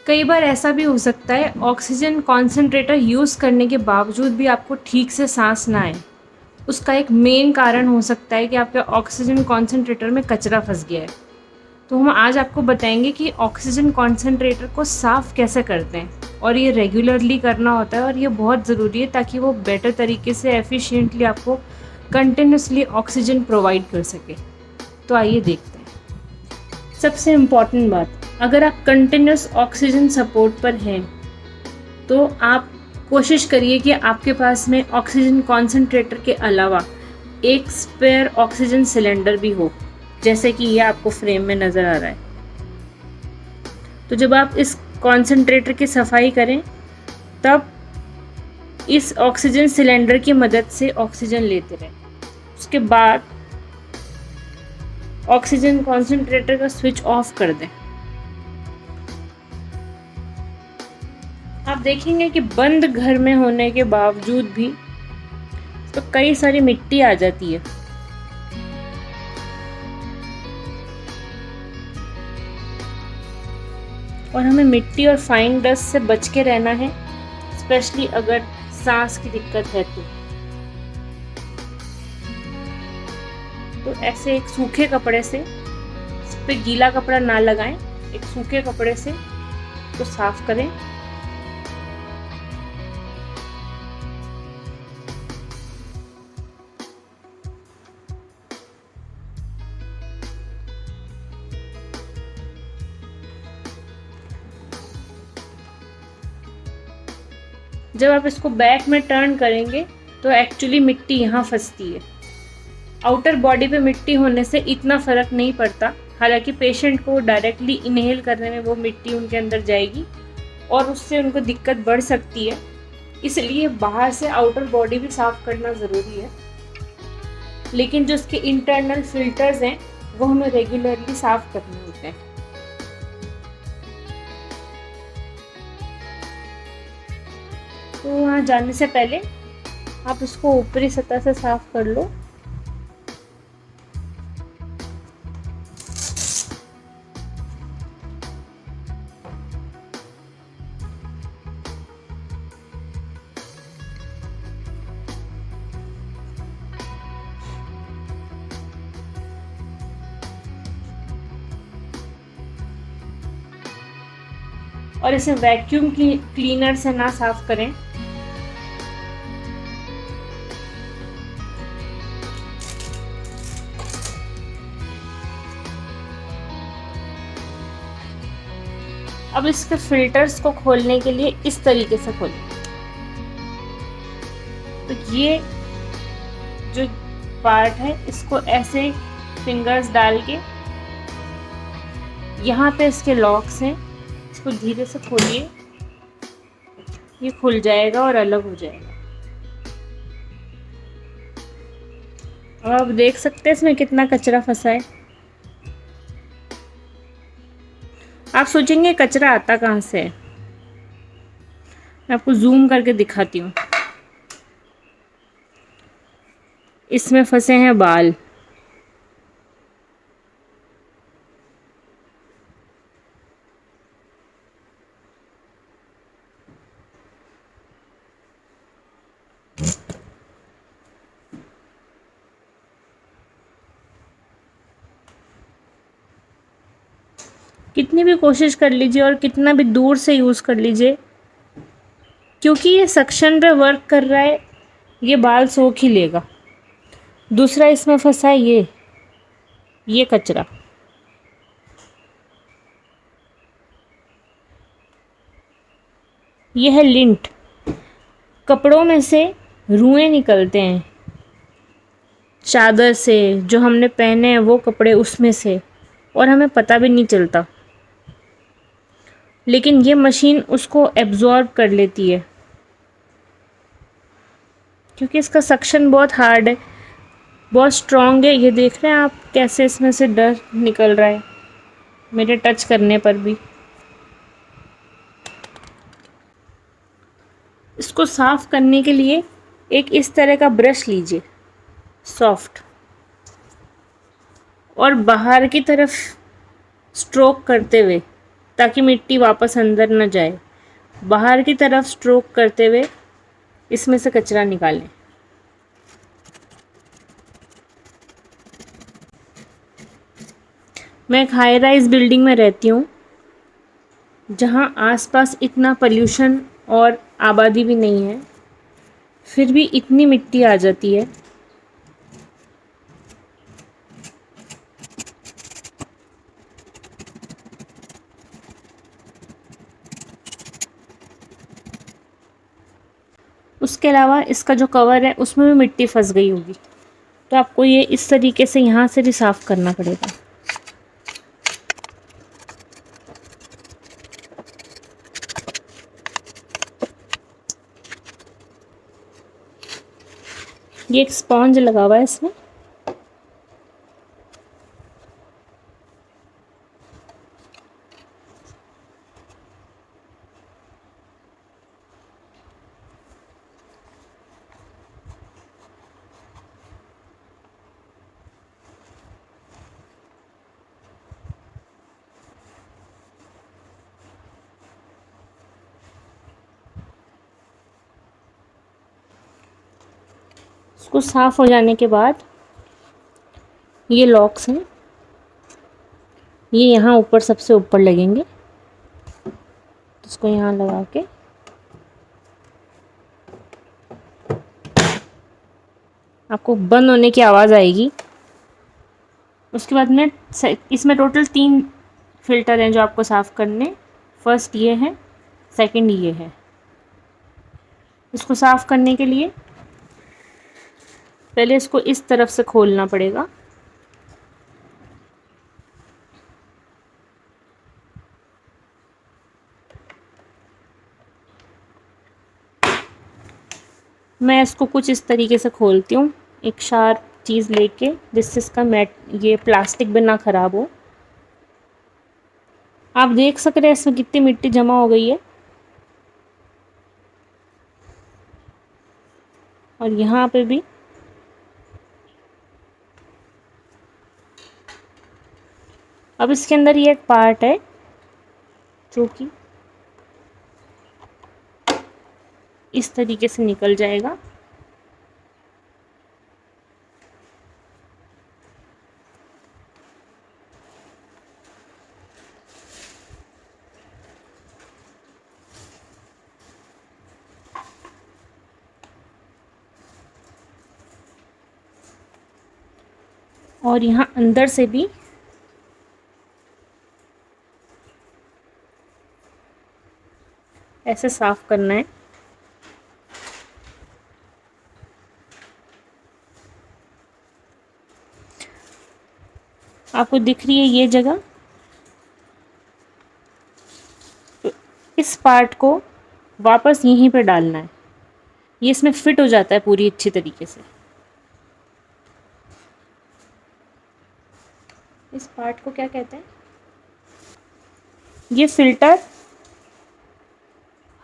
कई बार ऐसा भी हो सकता है ऑक्सीजन कॉन्सेंट्रेटर यूज़ करने के बावजूद भी आपको ठीक से सांस ना आए। उसका एक मेन कारण हो सकता है कि आपके ऑक्सीजन कॉन्सेंट्रेटर में कचरा फंस गया है। तो हम आज आपको बताएंगे कि ऑक्सीजन कॉन्सेंट्रेटर को साफ़ कैसे करते हैं, और ये रेगुलरली करना होता है और ये बहुत ज़रूरी है ताकि वो बेटर तरीके से एफिशिएंटली आपको कंटिन्यूसली ऑक्सीजन प्रोवाइड कर सके। तो आइए देखते हैं। सबसे इम्पॉर्टेंट बात, अगर आप कंटिन्यूस ऑक्सीजन सपोर्ट पर हैं तो आप कोशिश करिए कि आपके पास में ऑक्सीजन कॉन्सेंट्रेटर के अलावा एक स्पेयर ऑक्सीजन सिलेंडर भी हो, जैसे कि ये आपको फ्रेम में नज़र आ रहा है। तो जब आप इस कॉन्सेंट्रेटर की सफाई करें तब इस ऑक्सीजन सिलेंडर की मदद से ऑक्सीजन लेते रहें। उसके बाद ऑक्सीजन कॉन्सेंट्रेटर का स्विच ऑफ कर दें। आप देखेंगे कि बंद घर में होने के बावजूद भी तो कई सारी मिट्टी आ जाती है। और हमें मिट्टी और फाइन डस्ट से बच के रहना है, स्पेशली अगर सांस की दिक्कत है तो ऐसे एक सूखे कपड़े से, इस पे गीला कपड़ा ना लगाएं, एक सूखे कपड़े से तो साफ करें। जब आप इसको बैक में टर्न करेंगे तो एक्चुअली मिट्टी यहाँ फंसती है। आउटर बॉडी पे मिट्टी होने से इतना फ़र्क नहीं पड़ता, हालांकि पेशेंट को डायरेक्टली इनहेल करने में वो मिट्टी उनके अंदर जाएगी और उससे उनको दिक्कत बढ़ सकती है। इसलिए बाहर से आउटर बॉडी भी साफ़ करना ज़रूरी है, लेकिन जो उसके इंटरनल फिल्टर्स हैं वो हमें रेगुलरली साफ़ करने होते हैं। तो वहाँ जाने से पहले आप इसको ऊपरी सतह से साफ कर लो। और इसे वैक्यूम क्लीनर से ना साफ करें। अब इसके फिल्टर्स को खोलने के लिए इस तरीके से खोलें। तो ये जो पार्ट है इसको ऐसे फिंगर्स डाल के, यहाँ पे इसके लॉक्स हैं, इसको धीरे से खोलिए, ये खुल जाएगा और अलग हो जाएगा। अब आप देख सकते हैं इसमें कितना कचरा फंसा है। आप सोचेंगे कचरा आता कहाँ से है, मैं आपको जूम करके दिखाती हूँ। इसमें फंसे हैं बाल। कितनी भी कोशिश कर लीजिए और कितना भी दूर से यूज़ कर लीजिए, क्योंकि ये सक्शन पे वर्क कर रहा है, ये बाल सोख ही लेगा। दूसरा इसमें फंसा है ये कचरा। ये है लिंट। कपड़ों में से रुएं निकलते हैं, चादर से, जो हमने पहने हैं वो कपड़े उसमें से, और हमें पता भी नहीं चलता। लेकिन ये मशीन उसको एब्जॉर्ब कर लेती है, क्योंकि इसका सक्शन बहुत हार्ड है, बहुत स्ट्रॉन्ग है। ये देख रहे हैं आप कैसे इसमें से डस्ट निकल रहा है मेरे टच करने पर भी। इसको साफ करने के लिए एक इस तरह का ब्रश लीजिए, सॉफ्ट, और बाहर की तरफ स्ट्रोक करते हुए, ताकि मिट्टी वापस अंदर न जाए। बाहर की तरफ स्ट्रोक करते हुए इसमें से कचरा निकालें। मैं एक हाई राइज बिल्डिंग में रहती हूँ जहाँ आसपास इतना पोल्यूशन और आबादी भी नहीं है, फिर भी इतनी मिट्टी आ जाती है। उसके अलावा इसका जो कवर है उसमें भी मिट्टी फंस गई होगी, तो आपको ये इस तरीके से यहाँ से भी साफ़ करना पड़ेगा। ये एक स्पॉन्ज लगा हुआ है इसमें। इसको साफ़ हो जाने के बाद ये लॉक्स हैं, ये यहाँ ऊपर सबसे ऊपर लगेंगे। इसको यहाँ लगा के आपको बंद होने की आवाज़ आएगी। उसके बाद में इसमें टोटल 3 फिल्टर हैं जो आपको साफ़ करने। फर्स्ट ये है, सेकंड ये है। इसको साफ़ करने के लिए पहले इसको इस तरफ से खोलना पड़ेगा। मैं इसको कुछ इस तरीके से खोलती हूँ, एक शार्प चीज़ लेके, जिससे इसका ये प्लास्टिक भी ना ख़राब हो। आप देख सक रहे हैं इसमें कितनी मिट्टी जमा हो गई है, और यहाँ पे भी। अब इसके अंदर ये एक पार्ट है जो कि इस तरीके से निकल जाएगा। और यहाँ अंदर से भी ऐसे साफ करना है। आपको दिख रही है ये जगह, तो इस पार्ट को वापस यहीं पे डालना है। ये इसमें फिट हो जाता है पूरी अच्छी तरीके से। इस पार्ट को क्या कहते हैं? ये फिल्टर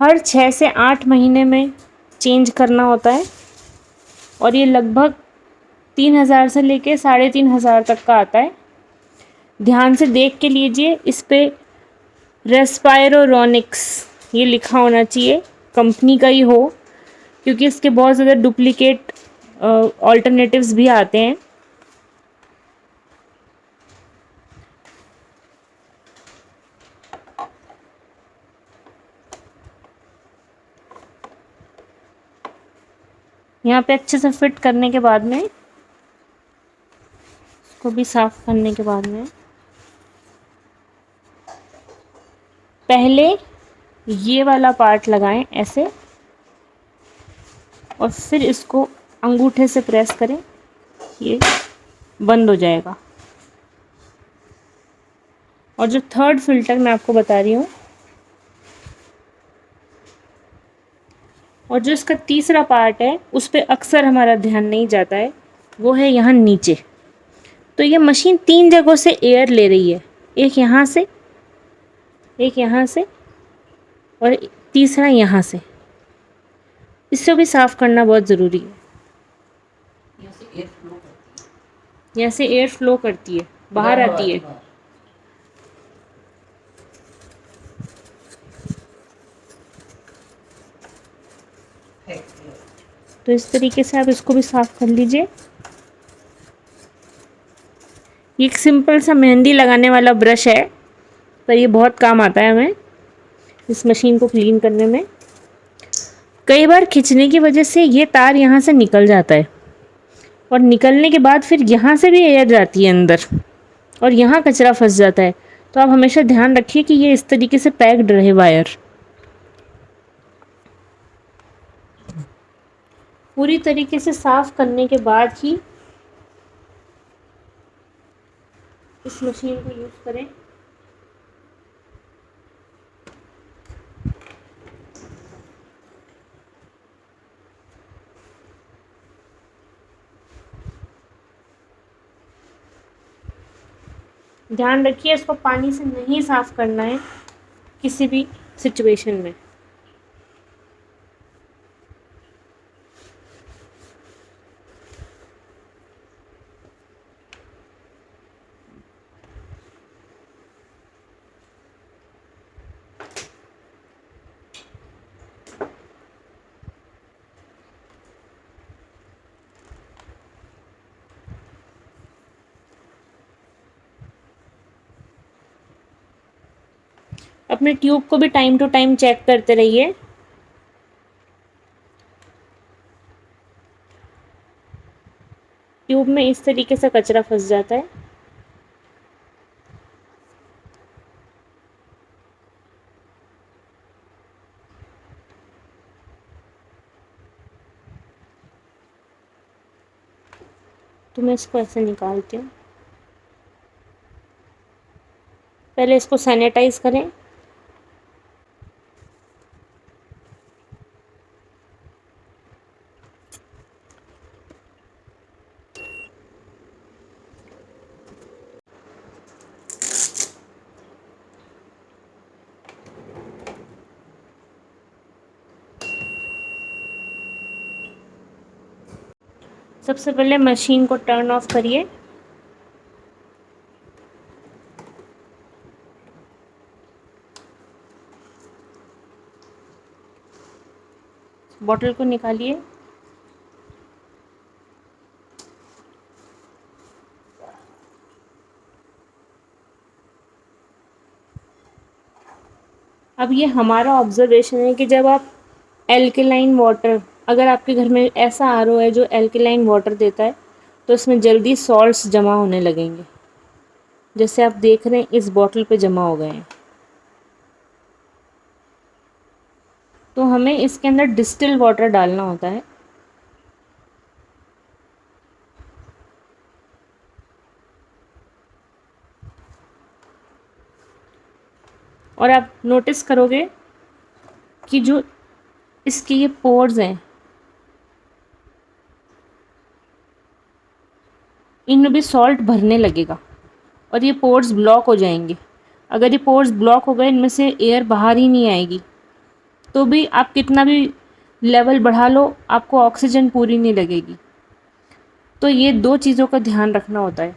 हर 6 से 8 महीने में चेंज करना होता है, और ये लगभग 3000 से लेके 3500 तक का आता है। ध्यान से देख के लीजिए, इस पे रेस्पायरोनिक्स ये लिखा होना चाहिए, कंपनी का ही हो, क्योंकि इसके बहुत ज़्यादा डुप्लीकेट ऑल्टरनेटिव्स भी आते हैं। यहाँ पे अच्छे से फिट करने के बाद में, इसको भी साफ करने के बाद में, पहले ये वाला पार्ट लगाएं ऐसे, और फिर इसको अंगूठे से प्रेस करें, ये बंद हो जाएगा। और जो थर्ड फिल्टर मैं आपको बता रही हूँ, और जो इसका तीसरा पार्ट है, उस पर अक्सर हमारा ध्यान नहीं जाता है, वो है यहाँ नीचे। तो ये मशीन 3 जगहों से एयर ले रही है, एक यहाँ से, एक यहाँ से, और तीसरा यहाँ से। इससे भी साफ़ करना बहुत ज़रूरी है। यहाँ से एयर फ्लो करती है, बाहर आती है। तो इस तरीके से आप इसको भी साफ़ कर लीजिए। ये एक सिंपल सा मेहंदी लगाने वाला ब्रश है, पर ये बहुत काम आता है हमें इस मशीन को क्लीन करने में। कई बार खींचने की वजह से ये तार यहाँ से निकल जाता है, और निकलने के बाद फिर यहाँ से भी एयर जाती है अंदर, और यहाँ कचरा फंस जाता है। तो आप हमेशा ध्यान रखिए कि ये इस तरीके से पैक्ड रहे वायर। पूरी तरीके से साफ़ करने के बाद ही इस मशीन को यूज़ करें। ध्यान रखिए इसको पानी से नहीं साफ़ करना है किसी भी सिचुएशन में। अपने ट्यूब को भी टाइम टू टाइम चेक करते रहिए। ट्यूब में इस तरीके से कचरा फंस जाता है। तो मैं इसको ऐसे निकालती हूँ। पहले इसको सैनिटाइज करें। सबसे पहले मशीन को टर्न ऑफ करिए। बॉटल को निकालिए। अब ये हमारा ऑब्जर्वेशन है कि जब आप एल्कलाइन वाटर, अगर आपके घर में ऐसा आरओ है जो एल्कलाइन वाटर देता है, तो इसमें जल्दी सॉल्ट्स जमा होने लगेंगे, जैसे आप देख रहे हैं इस बॉटल पे जमा हो गए हैं। तो हमें इसके अंदर डिस्टिल वाटर डालना होता है। और आप नोटिस करोगे कि जो इसके ये पोर्स हैं, इनमें भी सॉल्ट भरने लगेगा और ये पोर्स ब्लॉक हो जाएंगे। अगर ये पोर्स ब्लॉक हो गए, इनमें से एयर बाहर ही नहीं आएगी, तो भी आप कितना भी लेवल बढ़ा लो, आपको ऑक्सीजन पूरी नहीं लगेगी। तो ये दो चीज़ों का ध्यान रखना होता है।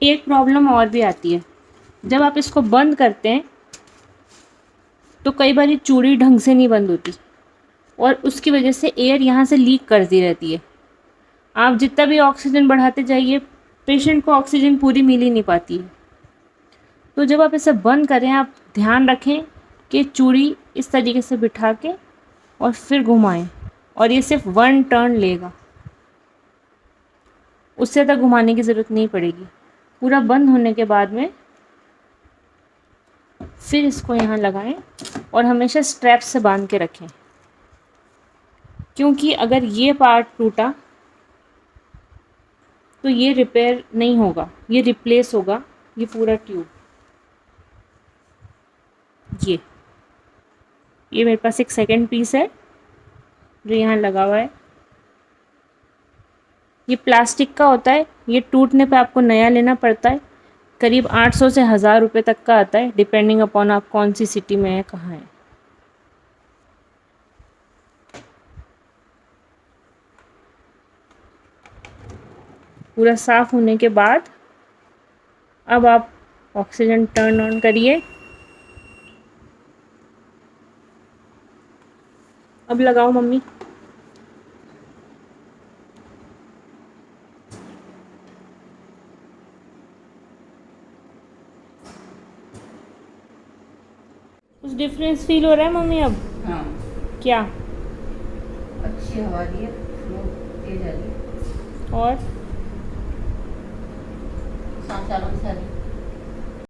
एक प्रॉब्लम और भी आती है, जब आप इसको बंद करते हैं तो कई बार ये चूड़ी ढंग से नहीं बंद होती, और उसकी वजह से एयर यहाँ से लीक करती रहती है। आप जितना भी ऑक्सीजन बढ़ाते जाइए, पेशेंट को ऑक्सीजन पूरी मिल ही नहीं पाती है। तो जब आप इसे बंद करें, आप ध्यान रखें कि चूड़ी इस तरीके से बिठा के और फिर घुमाएं, और ये सिर्फ 1 टर्न लेगा, उससे ज़्यादा घुमाने की ज़रूरत नहीं पड़ेगी। पूरा बंद होने के बाद में फिर इसको यहाँ लगाएं और हमेशा स्ट्रैप से बांध के रखें, क्योंकि अगर ये पार्ट टूटा तो ये रिपेयर नहीं होगा, ये रिप्लेस होगा, ये पूरा ट्यूब। ये मेरे पास एक सेकंड पीस है जो यहाँ लगा हुआ है। ये प्लास्टिक का होता है, ये टूटने पे आपको नया लेना पड़ता है। करीब 800 से 1000 रुपये तक का आता है, डिपेंडिंग अपॉन आप कौन सी सिटी में है, कहाँ है। पूरा साफ़ होने के बाद अब आप ऑक्सीजन टर्न ऑन करिए। अब लगाओ मम्मी। कुछ डिफरेंस फील हो रहा है मम्मी अब? हाँ, क्या? अच्छी हवा दी है, फ्लो तेज आ रही है, और सांस आराम से आ रही है।